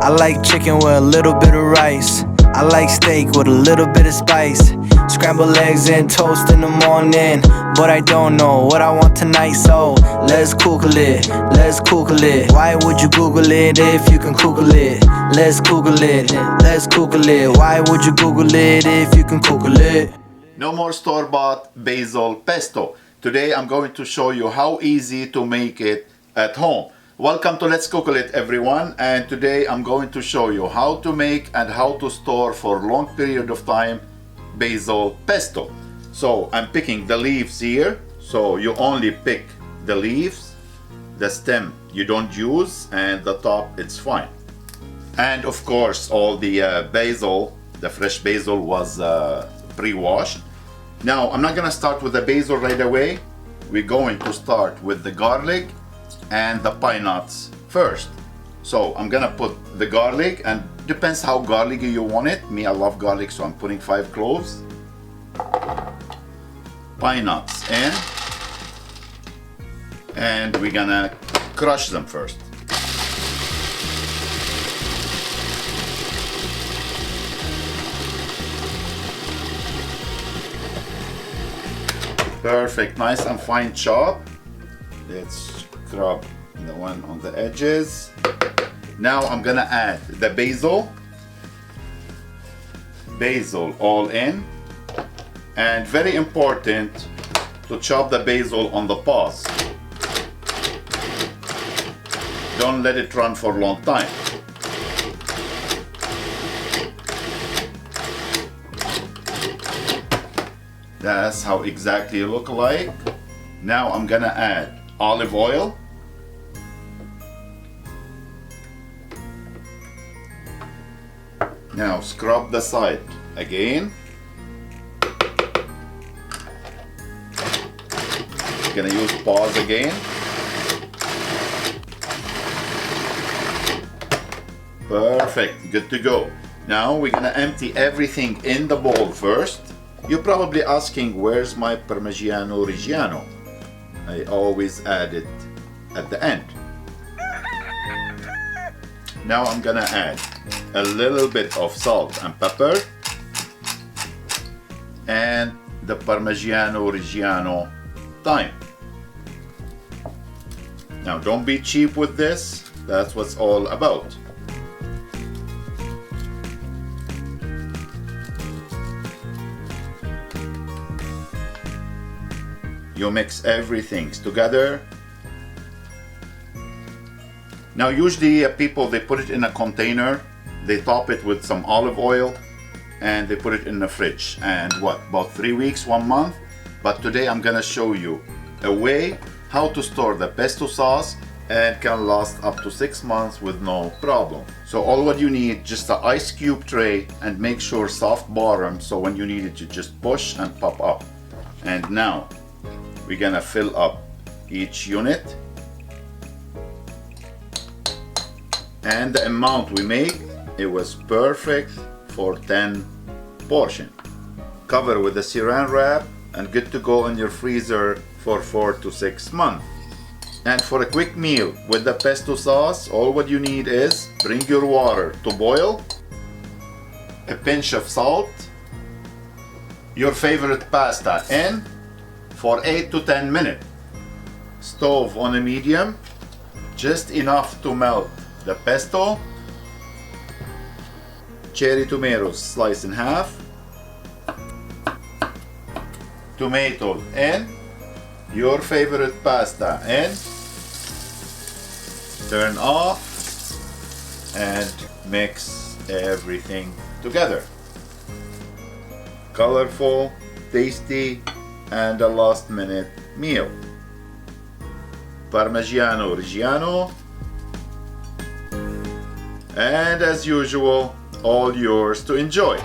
I like chicken with a little bit of rice. I like steak with a little bit of spice. Scrambled eggs and toast in the morning, but I don't know what I want tonight, so let's Google it, let's Google it. Why would you Google it if you can Google it? Let's Google it, let's Google it. Why would you Google it if you can Google it? No more store-bought basil pesto. Today I'm going to show you how easy to make it at home. Welcome to Let's Google It, everyone, and today I'm going to show you how to make and how to store for a long period of time basil pesto. So I'm picking the leaves here, so you only pick the leaves, the stem you don't use, and the top it's fine. And of course all the basil, the fresh basil was pre-washed. Now I'm not gonna start with the basil right away. We're going to start with the garlic and the pine nuts first. So I'm gonna put the garlic, and depends how garlicky you want it. Me, I love garlic, so I'm putting 5 cloves. Pine nuts in, and we're gonna crush them first. Perfect, nice and fine chop. Let's scrub the one on the edges. Now I'm gonna add the basil all in, and very important to chop the basil on the paws. Don't let it run for a long time. That's how exactly you look like. Now I'm gonna add olive oil. Now scrub the side again. Gonna use paws again. Perfect, good to go. Now we're gonna empty everything in the bowl first. You're probably asking, where's my parmigiano-reggiano? I always add it at the end. Now I'm gonna add a little bit of salt and pepper and the parmigiano-reggiano thyme. Now don't be cheap with this, that's what's all about. You mix everything together. Now usually people, they put it in a container, they top it with some olive oil, and they put it in the fridge, and about 3 weeks, 1 month. But today I'm gonna show you a way how to store the pesto sauce and can last up to 6 months with no problem. So all what you need, just an ice cube tray, and make sure soft bottom, so when you need it you just push and pop up. And now we're gonna fill up each unit, and the amount we make, it was perfect for 10 portion. Cover with a saran wrap and good to go in your freezer for 4 to 6 months. And for a quick meal with the pesto sauce, all what you need is bring your water to boil, a pinch of salt, your favorite pasta in for 8 to 10 minutes. Stove on a medium, just enough to melt the pesto. Cherry tomatoes sliced in half. Tomato in. Your favorite pasta in. Turn off and mix everything together. Colorful, tasty, and a last minute meal. Parmigiano-reggiano, and as usual, all yours to enjoy.